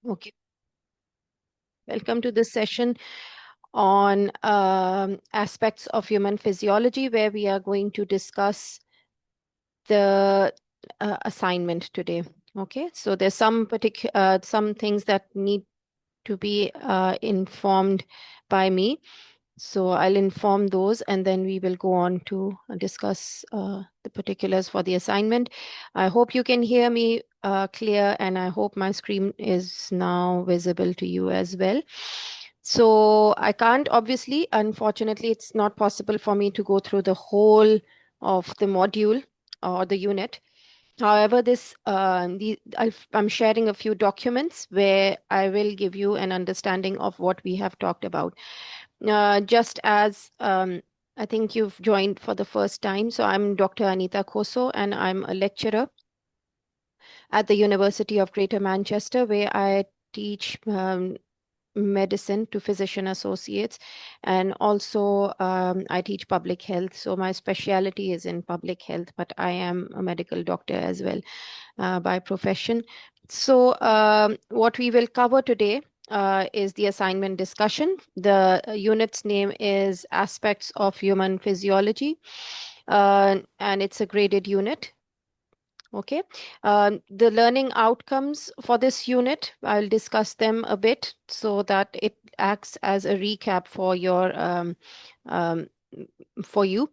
Okay, welcome to this session on aspects of human physiology, where we are going to discuss the assignment today. Okay, so there's some things that need to be informed by me. So I'll inform those and then we will go on to discuss the particulars for the assignment. I hope you can hear me clear, and I hope my screen is now visible to you as well. So I can't, obviously, unfortunately, it's not possible for me to go through the whole of the module or the unit. However, I'm sharing a few documents where I will give you an understanding of what we have talked about. Just as I think you've joined for the first time, so I'm Dr. Anita Khoso, and I'm a lecturer at the University of Greater Manchester, where I teach medicine to physician associates, and also I teach public health. So my specialty is in public health, but I am a medical doctor as well by profession. So, what we will cover today is the assignment discussion. The unit's name is Aspects of Human Physiology, and it's a graded unit. Okay. The learning outcomes for this unit, I'll discuss them a bit so that it acts as a recap um, for you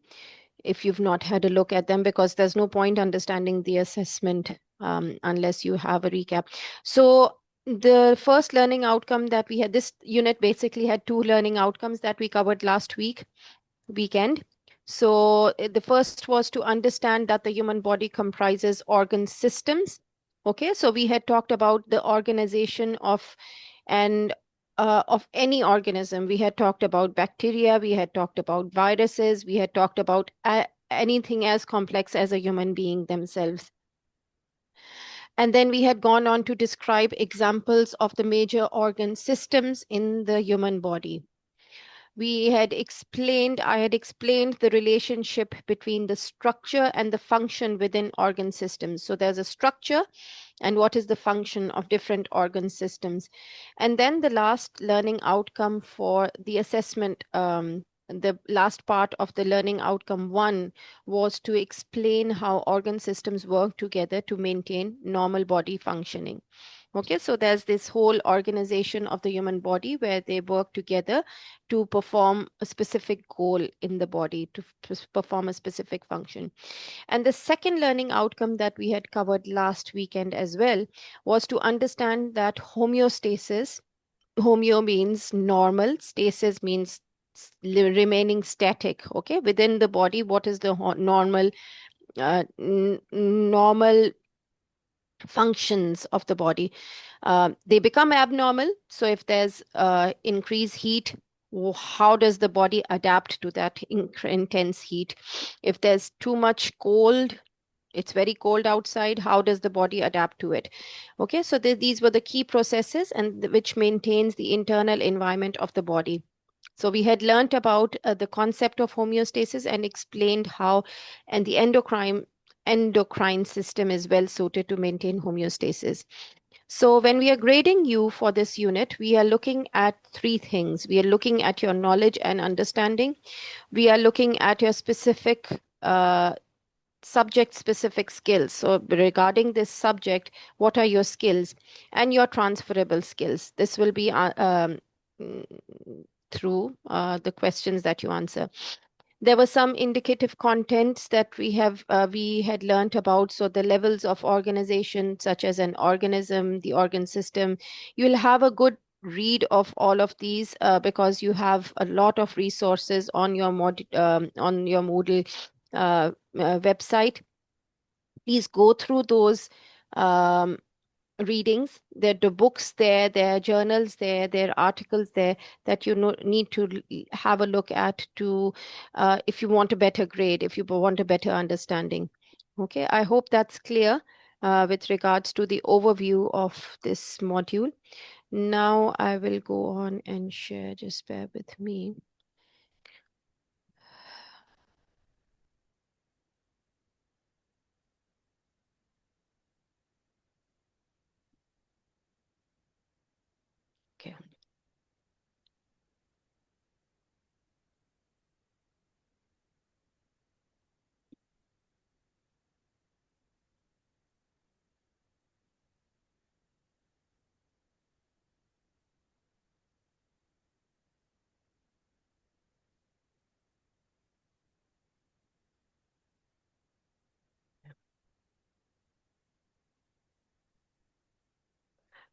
if you've not had a look at them, because there's no point understanding the assessment unless you have a recap. So the first learning outcome that we had, this unit basically had two learning outcomes that we covered last weekend. So the first was to understand that the human body comprises organ systems. Okay, so we had talked about the organization of any organism. We had talked about bacteria, we had talked about viruses, we had talked about anything as complex as a human being themselves. And then we had gone on to describe examples of the major organ systems in the human body. I had explained the relationship between the structure and the function within organ systems. So there's a structure and what is the function of different organ systems. And then the last learning outcome for the assessment, the last part of the learning outcome one was to explain how organ systems work together to maintain normal body functioning. Okay, so there's this whole organization of the human body where they work together to perform a specific goal in the body, to perform a specific function. And the second learning outcome that we had covered last weekend as well was to understand that homeostasis, homeo means normal, stasis means remaining static, okay, within the body. What is the normal functions of the body? They become abnormal. So if there's increased heat, how does the body adapt to that intense heat? If there's too much cold, it's very cold outside, how does the body adapt to it? Okay, so these were the key processes and which maintains the internal environment of the body. So we had learnt about the concept of homeostasis and explained how, and the endocrine system is well suited to maintain homeostasis. So when we are grading you for this unit, we are looking at three things. We are looking at your knowledge and understanding. We are looking at your specific subject specific skills. So regarding this subject, what are your skills and your transferable skills? This will be mm, through the questions that you answer. There were some indicative contents that we had learnt about. So the levels of organization, such as an organism, the organ system. You'll have a good read of all of these because you have a lot of resources on your on your Moodle website. Please go through those um, readings. There are the books there, there are journals there are articles there that you need to have a look at to if you want a better grade, if you want a better understanding. Okay, I hope that's clear with regards to the overview of this module. Now I will go on and share, just bear with me.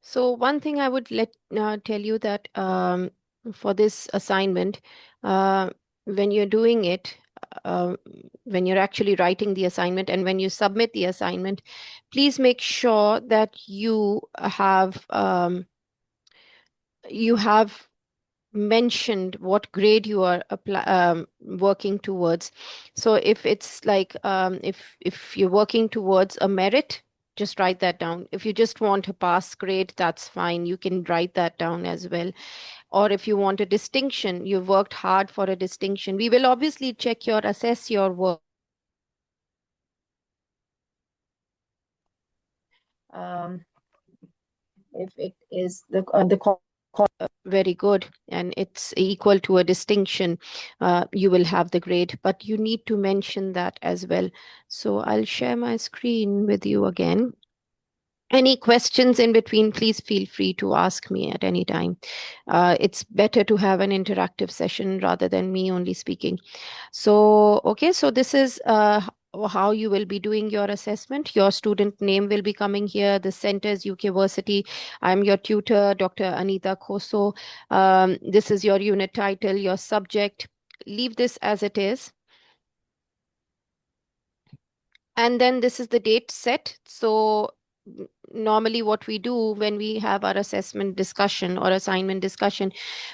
So one thing I would tell you that for this assignment, uh, when you're doing it, uh, when you're actually writing the assignment and when you submit the assignment, please make sure that you have mentioned what grade you are working towards. So if it's like if you're working towards a merit, just write that down. If you just want a pass grade, that's fine. You can write that down as well. Or if you want a distinction, you've worked hard for a distinction. We will obviously assess your work. Um, if it is very good and it's equal to a distinction, you will have the grade, but you need to mention that as well. So I'll share my screen with you again. Any questions in between, please feel free to ask me at any time. It's better to have an interactive session rather than me only speaking. So, okay, so this is how you will be doing your assessment. Your student name will be coming here. The center is UK University. I'm your tutor, Dr. Anita Khoso. This is your unit title, your subject. Leave this as it is. And then this is the date set. So normally what we do when we have our assessment discussion or assignment discussion,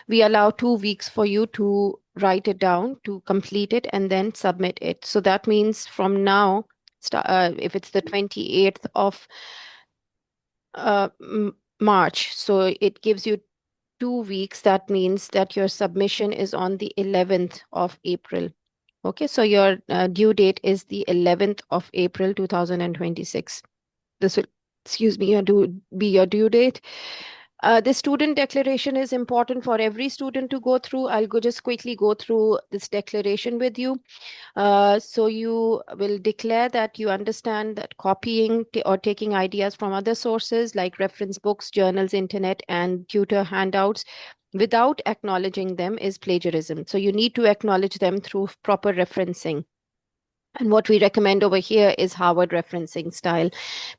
we allow 2 weeks for you to write it down, to complete it, and then submit it. So that means from now, if it's the 28th of March, so it gives you 2 weeks. That means that your submission is on the 11th of April. Okay, so your due date is the 11th of April 2026. This will, excuse me, be your due date. The student declaration is important for every student to go through. I'll just quickly go through this declaration with you. So you will declare that you understand that copying or taking ideas from other sources like reference books, journals, internet, and tutor handouts without acknowledging them is plagiarism. So you need to acknowledge them through proper referencing. And what we recommend over here is Harvard referencing style.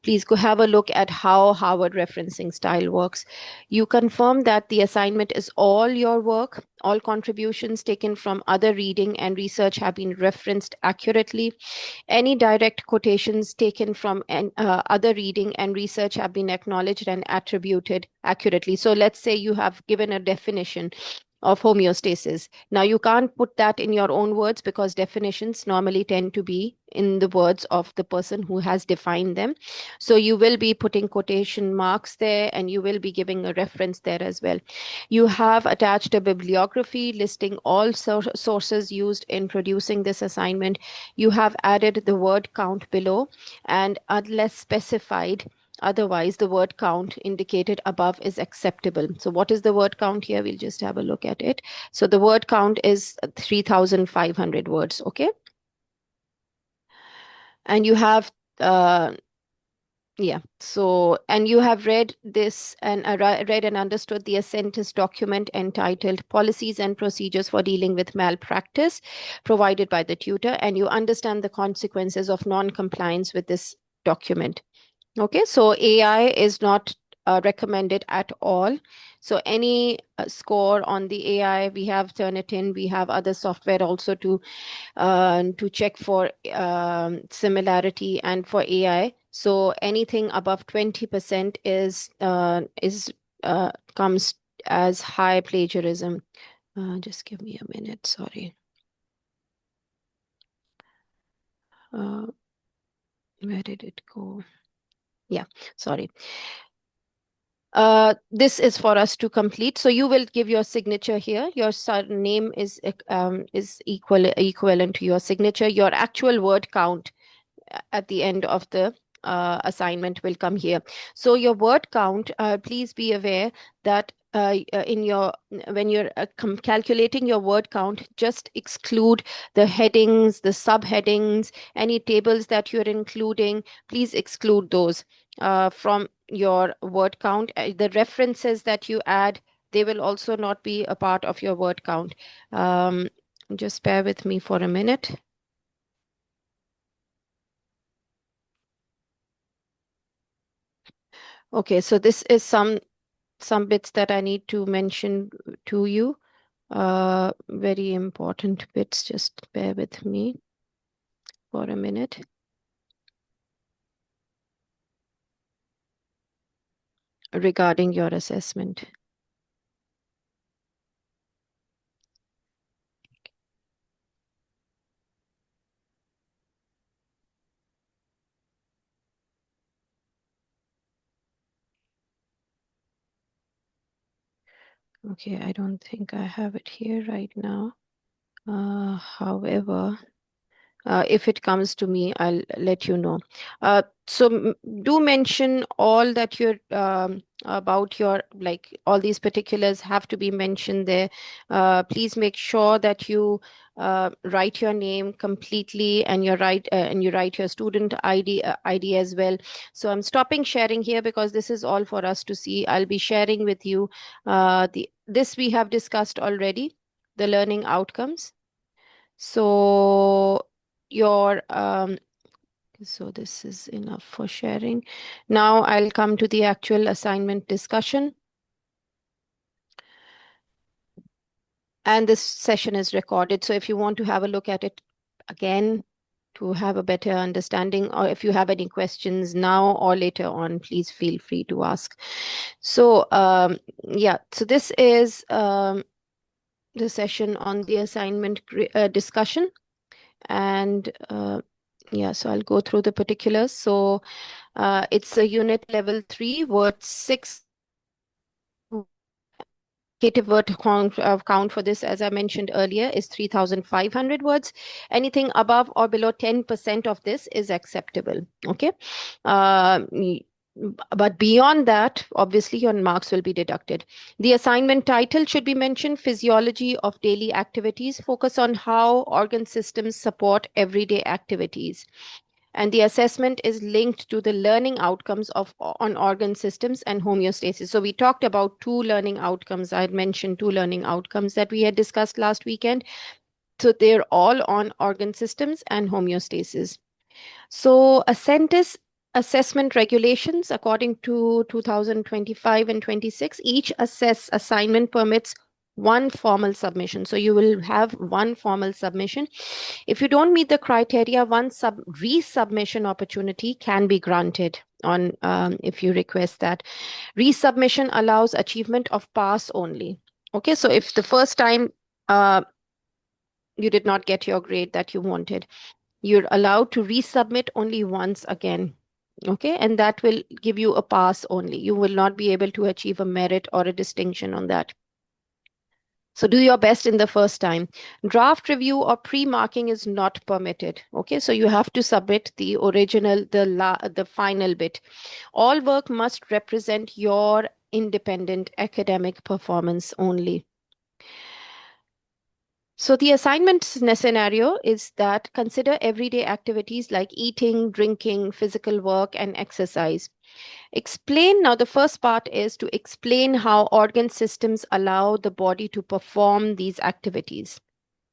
Please go have a look at how Harvard referencing style works. You confirm that the assignment is all your work. All contributions taken from other reading and research have been referenced accurately. Any direct quotations taken from other reading and research have been acknowledged and attributed accurately. So let's say you have given a definition of homeostasis. Now, you can't put that in your own words because definitions normally tend to be in the words of the person who has defined them. So, you will be putting quotation marks there and you will be giving a reference there as well. You have attached a bibliography listing all sources used in producing this assignment. You have added the word count below, and unless specified, otherwise, the word count indicated above is acceptable. So what is the word count here? We'll just have a look at it. So the word count is 3,500 words, okay? And you have, uh, yeah, so, and you have read this and read and understood the Ascentis document entitled Policies and Procedures for Dealing with Malpractice provided by the tutor, and you understand the consequences of non-compliance with this document. Okay, so AI is not recommended at all. So any score on the AI, we have Turnitin, we have other software also to check for similarity and for AI. So anything above 20% comes as high plagiarism. Just give me a minute, sorry. Uh, where did it go? Yeah, sorry. This is for us to complete. So you will give your signature here. Your name is equivalent to your signature. Your actual word count at the end of the assignment will come here. So your word count, please be aware that in your when you're calculating your word count, just exclude the headings, the subheadings, any tables that you're including. Please exclude those from your word count. The references that you add, they will also not be a part of your word count. Um, just bear with me for a minute. Okay, so this is some bits that I need to mention to you. Very important bits. Just bear with me for a minute. Regarding your assessment. Okay, I don't think I have it here right now. However, if it comes to me, I'll let you know. So do mention all that you're about your, like, all these particulars have to be mentioned there. Please make sure that you write your name completely, and you write your student ID as well. So I'm stopping sharing here because this is all for us to see. I'll be sharing with you the this we have discussed already, the learning outcomes. So your so this is enough for sharing. Now I'll come to the actual assignment discussion. And this session is recorded. So if you want to have a look at it again to have a better understanding, or if you have any questions now or later on, please feel free to ask. So yeah, so this is the session on the assignment discussion. And yeah, so I'll go through the particulars. So it's a unit level 3, word 6. Indicative word count for this, as I mentioned earlier, is 3,500 words. Anything above or below 10% of this is acceptable. Okay. Uh, but beyond that, obviously, your marks will be deducted. The assignment title should be mentioned: Physiology of Daily Activities. Focus on how organ systems support everyday activities. And the assessment is linked to the learning outcomes of on organ systems and homeostasis. So we talked about two learning outcomes. I had mentioned two learning outcomes that we had discussed last weekend. So they're all on organ systems and homeostasis. So Ascentis assessment regulations, according to 2025 and 26, each assignment permits one formal submission. So you will have one formal submission. If you don't meet the criteria, one resubmission opportunity can be granted on if you request that. Resubmission allows achievement of pass only. Okay, so if the first time you did not get your grade that you wanted, you're allowed to resubmit only once again. Okay, and that will give you a pass only. You will not be able to achieve a merit or a distinction on that. So do your best in the first time. Draft review or pre-marking is not permitted. Okay, so you have to submit the original, the final bit. All work must represent your independent academic performance only. So the assignment scenario is that consider everyday activities like eating, drinking, physical work, and exercise. Explain. Now, the first part is to explain how organ systems allow the body to perform these activities.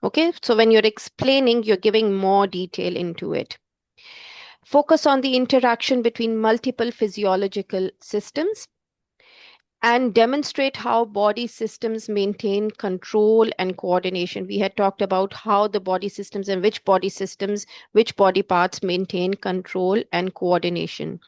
Okay, so when you're explaining, you're giving more detail into it. Focus on the interaction between multiple physiological systems and demonstrate how body systems maintain control and coordination. We had talked about how the body systems and which body systems, which body parts maintain control and coordination.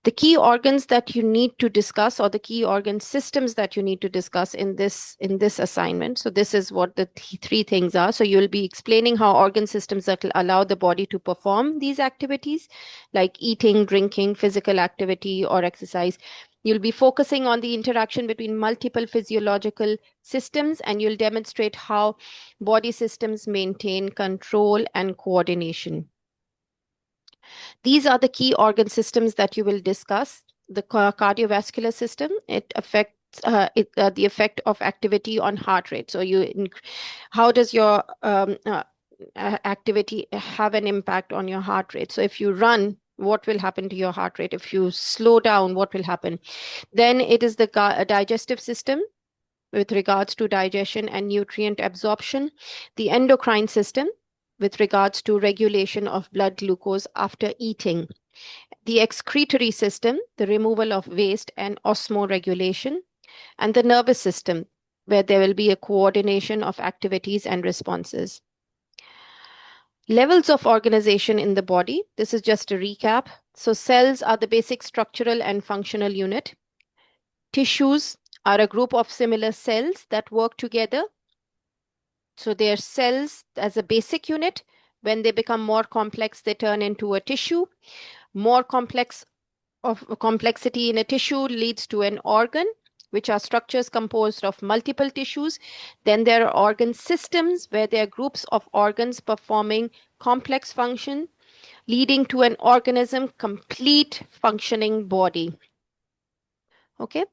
The key organs that you need to discuss, or the key organ systems that you need to discuss in this assignment. So this is what the three things are. So you'll be explaining how organ systems that allow the body to perform these activities like eating, drinking, physical activity, or exercise. You'll be focusing on the interaction between multiple physiological systems, and you'll demonstrate how body systems maintain control and coordination. These are the key organ systems that you will discuss. The cardiovascular system, it affects the effect of activity on heart rate. So how does your activity have an impact on your heart rate? So if you run, what will happen to your heart rate? If you slow down, what will happen? Then it is the digestive system with regards to digestion and nutrient absorption. The endocrine system with regards to regulation of blood glucose after eating. the excretory system, the removal of waste and osmoregulation, and the nervous system, where there will be a coordination of activities and responses. Levels of organization in the body. This is just a recap. So cells are the basic structural and functional unit. Tissues are a group of similar cells that work together. So they are cells as a basic unit. When they become more complex, they turn into a tissue. More complexity in a tissue leads to an organ, which are structures composed of multiple tissues. Then there are organ systems, where there are groups of organs performing complex function, leading to an organism complete functioning body. Okay.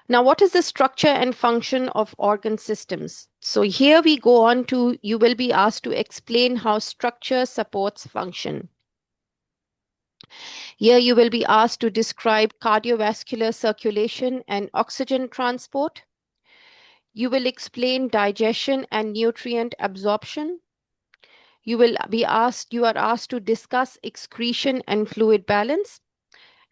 Now, what is the structure and function of organ systems? So here we go on to, you will be asked to explain how structure supports function. Here you will be asked to describe cardiovascular circulation and oxygen transport. You will explain digestion and nutrient absorption. You are asked to discuss excretion and fluid balance.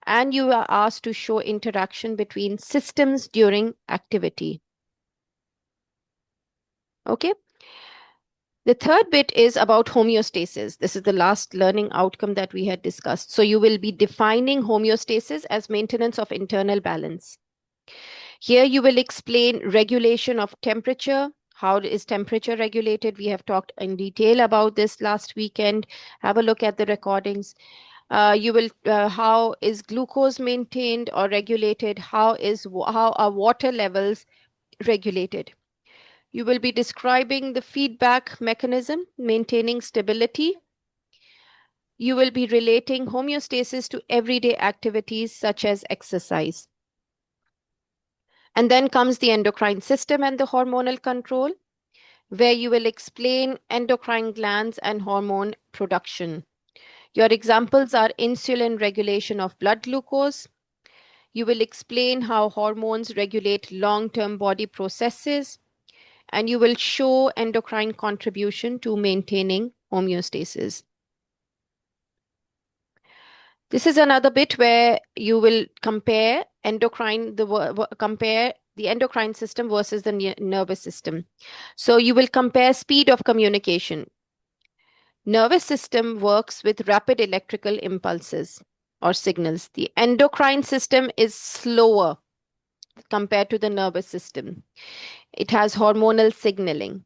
And you are asked to show interaction between systems during activity. Okay. The third bit is about homeostasis. This is the last learning outcome that we had discussed. So you will be defining homeostasis as maintenance of internal balance. Here you will explain regulation of temperature. How is temperature regulated? We have talked in detail about this last weekend. Have a look at the recordings. How is glucose maintained or regulated? How are water levels regulated? You will be describing the feedback mechanism, maintaining stability. You will be relating homeostasis to everyday activities such as exercise. And then comes the endocrine system and the hormonal control, where you will explain endocrine glands and hormone production. Your examples are insulin regulation of blood glucose. You will explain how hormones regulate long-term body processes, and you will show endocrine contribution to maintaining homeostasis. This is another bit where you will compare compare the endocrine system versus the nervous system. So you will compare speed of communication. Nervous system works with rapid electrical impulses or signals. The endocrine system is slower compared to the nervous system. It has hormonal signaling.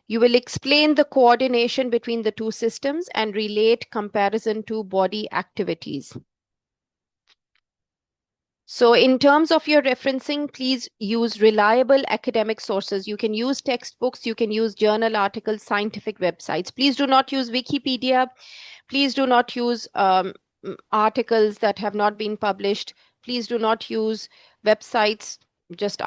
You will explain the coordination between the two systems and relate comparison to body activities. So in terms of your referencing, please use reliable academic sources. You can use textbooks, you can use journal articles, scientific websites. Please do not use Wikipedia. Please do not use articles that have not been published. Please do not use websites, just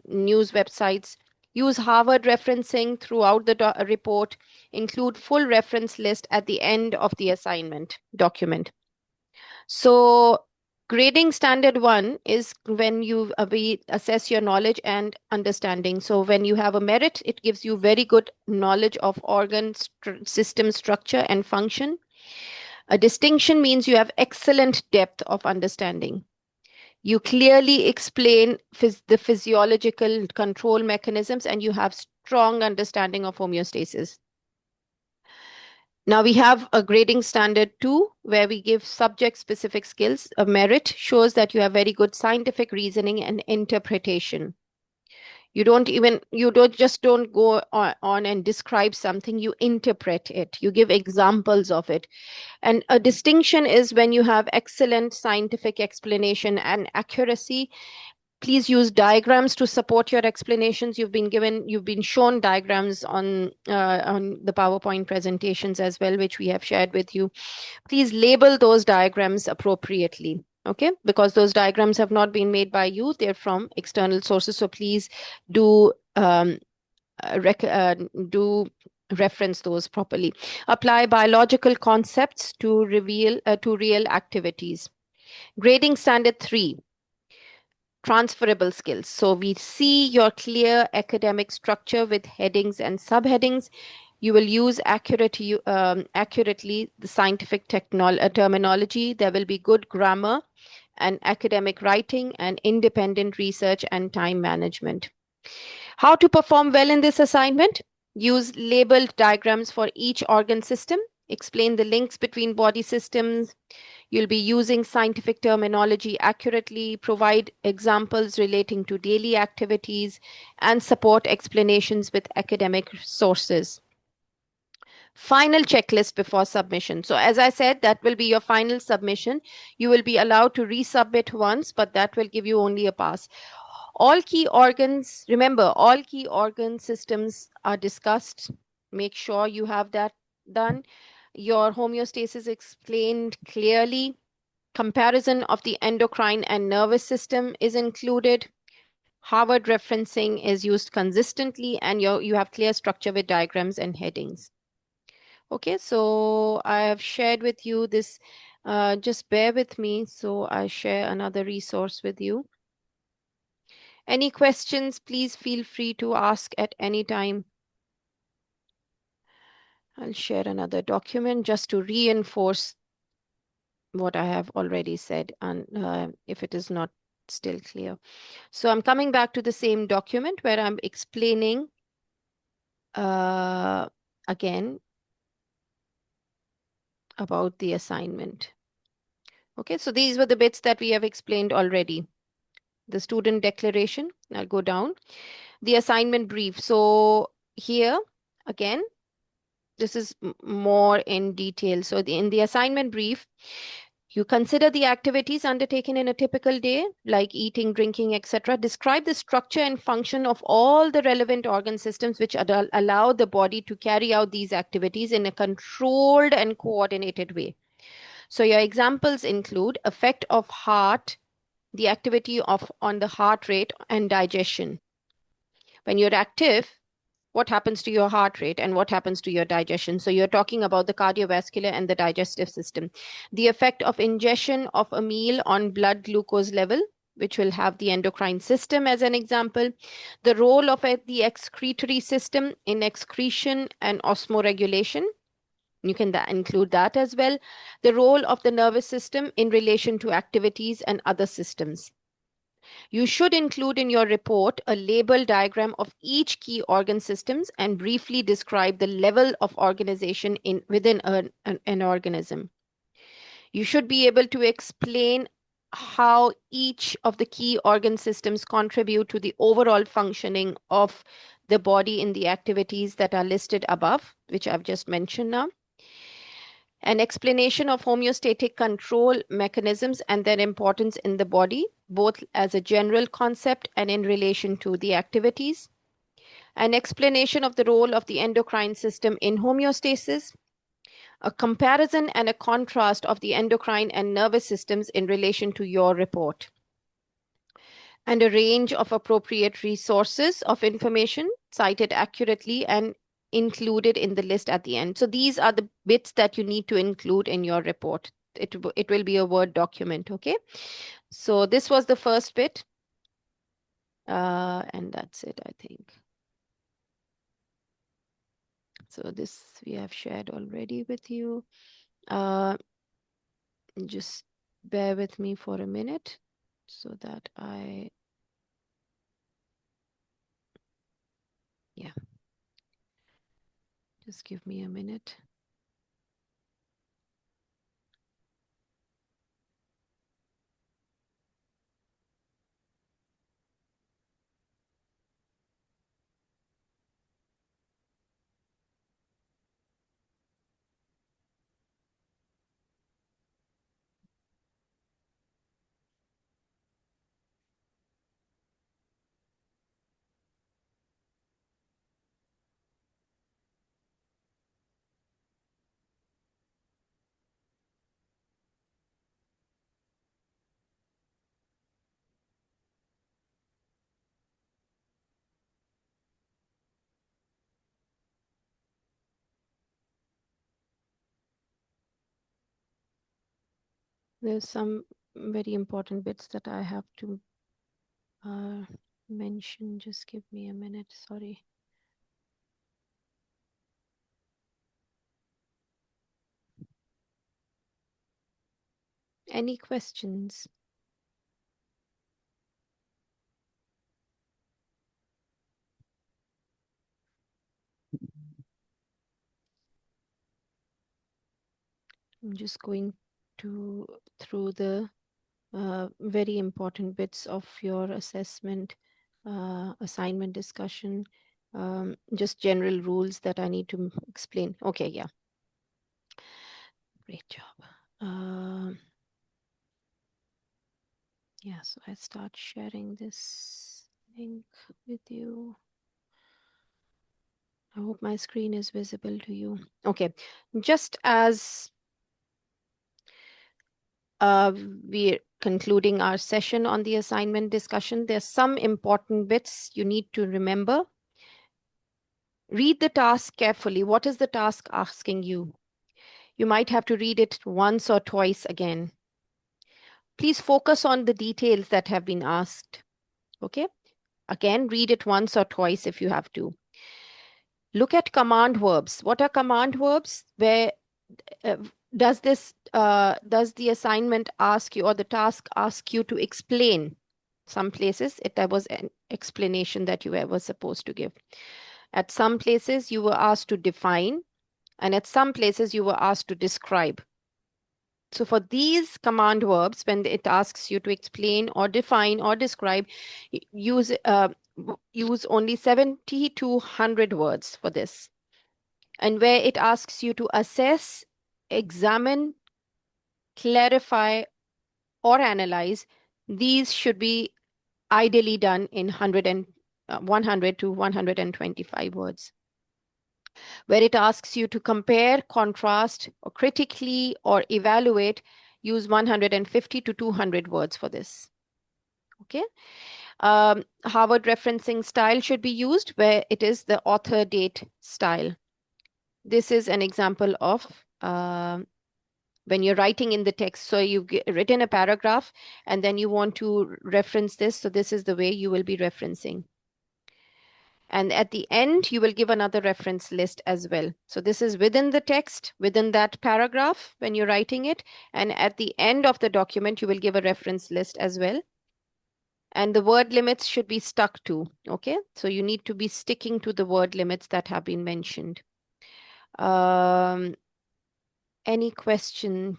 news websites. Use Harvard referencing throughout the report. Include full reference list at the end of the assignment document. So grading standard 1 is when we assess your knowledge and understanding. So when you have a merit, it gives you very good knowledge of organ system structure and function. A distinction means you have excellent depth of understanding. You clearly explain the physiological control mechanisms, and you have strong understanding of homeostasis. Now we have a grading standard 2, where we give subject-specific skills. A merit shows that you have very good scientific reasoning and interpretation. You don't go on and describe something, you interpret it. You give examples of it. And a distinction is when you have excellent scientific explanation and accuracy. Please use diagrams to support your explanations. You've been shown diagrams on the PowerPoint presentations as well, which we have shared with you. Please label those diagrams appropriately, okay? Because those diagrams have not been made by you, they're from external sources. So please do reference those properly. Apply biological concepts to real activities. Grading standard 3. Transferable skills. So we see your clear academic structure with headings and subheadings. You will use accurately the scientific terminology. There will be good grammar and academic writing and independent research and time management. How to perform well in this assignment? Use labeled diagrams for each organ system. Explain the links between body systems. You'll be using scientific terminology accurately, provide examples relating to daily activities, and support explanations with academic sources. Final checklist before submission. So, as I said, that will be your final submission. You will be allowed to resubmit once, but that will give you only a pass. All key organs, remember, all key organ systems are discussed. Make sure you have that done. Your homeostasis explained clearly. Comparison of the endocrine and nervous system is included. Harvard referencing is used consistently, and you have clear structure with diagrams and headings. Okay, so I have shared with you this. Just bear with me. So I share another resource with you. Any questions, please feel free to ask at any time. I'll share another document just to reinforce what I have already said, and if it is not still clear. So I'm coming back to the same document where I'm explaining again about the assignment. Okay, so these were the bits that we have explained already. The student declaration, I'll go down. The assignment brief. So here, again, this is more in detail. So in the assignment brief, you consider the activities undertaken in a typical day, like eating, drinking, etc. Describe the structure and function of all the relevant organ systems which allow the body to carry out these activities in a controlled and coordinated way. So your examples include effect of heart, the activity of on the heart rate and digestion. When you're active, what happens to your heart rate and what happens to your digestion? So you're talking about the cardiovascular and the digestive system. The effect of ingestion of a meal on blood glucose level, which will have the endocrine system as an example. The role of the excretory system in excretion and osmoregulation. You can include that as well. The role of the nervous system in relation to activities and other systems. You should include in your report a label diagram of each key organ systems and briefly describe the level of organization within an organism. You should be able to explain how each of the key organ systems contribute to the overall functioning of the body in the activities that are listed above, which I've just mentioned now. An explanation of homeostatic control mechanisms and their importance in the body, both as a general concept and in relation to the activities. An explanation of the role of the endocrine system in homeostasis. A comparison and a contrast of the endocrine and nervous systems in relation to your report. And a range of appropriate resources of information cited accurately and included in the list at the end. So these are the bits that you need to include in your report. It will be a Word document, okay? So this was the first bit. And that's it, I think. So this we have shared already with you. Just bear with me for a minute so that yeah. Just give me a minute. There's some very important bits that I have to mention. Just give me a minute. Sorry. Any questions? I'm just going through the very important bits of your assessment, assignment discussion, just general rules that I need to explain. Okay, yeah. Great job. Yeah, so I start sharing this link with you. I hope my screen is visible to you. Okay, just as we're concluding our session on the assignment discussion, there's some important bits you need to remember. Read the task carefully. What is the task asking you? You might have to read it once or twice again. Please focus on the details that have been asked. Okay? Again, read it once or twice if you have to. Look at command verbs. What are command verbs? Where uh, does the assignment ask you, or the task ask you to explain? Some places there was an explanation that you were supposed to give. At some places you were asked to define, and at some places you were asked to describe. So for these command verbs, when it asks you to explain or define or describe, use only 70 to 100 words for this. And where it asks you to assess, examine, clarify, or analyze, these should be ideally done in 100 to 125 words. Where it asks you to compare, contrast, or critically or evaluate, use 150 to 200 words for this. Okay. Harvard referencing style should be used, where it is the author date style. This is an example of when you're writing in the text. So you've written a paragraph and then you want to reference this. So this is the way you will be referencing. And at the end, you will give another reference list as well. So this is within the text, within that paragraph when you're writing it. And at the end of the document, you will give a reference list as well. And the word limits should be stuck to. Okay. So you need to be sticking to the word limits that have been mentioned. Any question,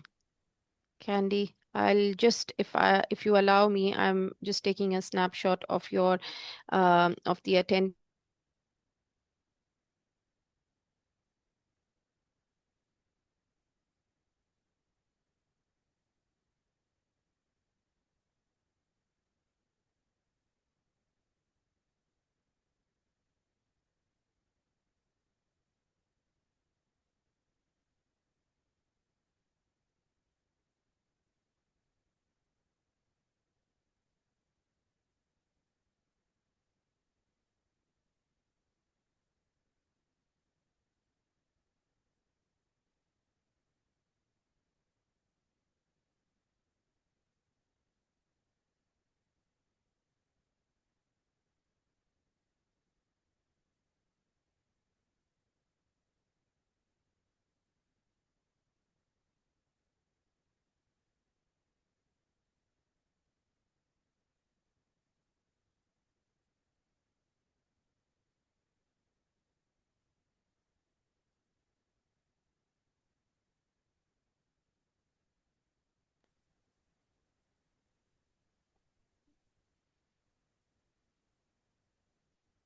Candy? I'll just, if you allow me, I'm just taking a snapshot of your of the attendee